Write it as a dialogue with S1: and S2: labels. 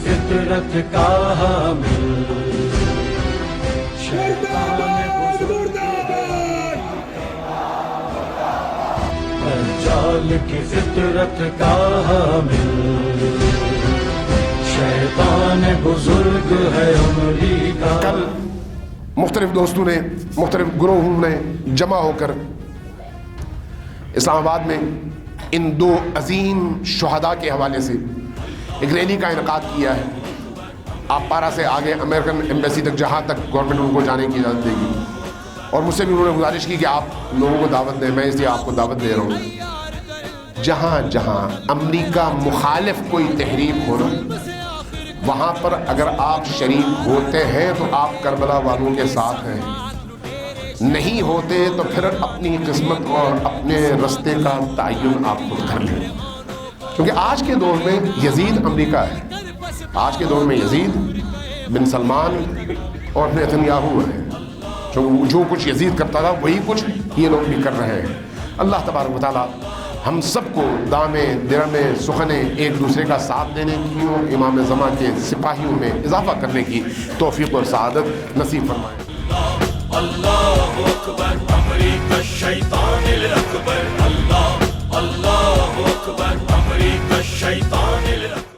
S1: فطرت کا حامل دجال کی فطرت کا حامل شیطان بزرگ ہے امریکہ.
S2: کل مختلف دوستوں نے مختلف گروہوں نے جمع ہو کر اسلام آباد میں ان دو عظیم شہداء کے حوالے سے ایک ریلی کا انعقاد کیا ہے. آپ پارا سے آگے امریکن ایمبیسی تک جہاں تک گورنمنٹ ان کو جانے کی اجازت دے گی, اور مجھ سے بھی انہوں نے گزارش کی کہ آپ لوگوں کو دعوت دیں. میں اس لیے آپ کو دعوت دے رہا ہوں, جہاں جہاں امریکہ مخالف کوئی تحریک ہو نا وہاں پر اگر آپ شریک ہوتے ہیں تو آپ کربلا والوں کے ساتھ ہیں, نہیں ہوتے تو پھر اپنی قسمت اور اپنے رستے کا تعین آپ خود کر لیں. کیونکہ آج کے دور میں یزید امریکہ ہے, آج کے دور میں یزید بن سلمان اور نیتنیاہو ہے. جو کچھ یزید کرتا تھا وہی کچھ یہ لوگ بھی کر رہے ہیں. اللہ تبارک و تعالیٰ ہم سب کو دامے درمے سخنے ایک دوسرے کا ساتھ دینے کی اور امام زمان کے سپاہیوں میں اضافہ کرنے کی توفیق اور سعادت نصیب فرمائے.
S1: اللہ اکبر امریکہ الشیطان الاکبر. اللہ اکبر.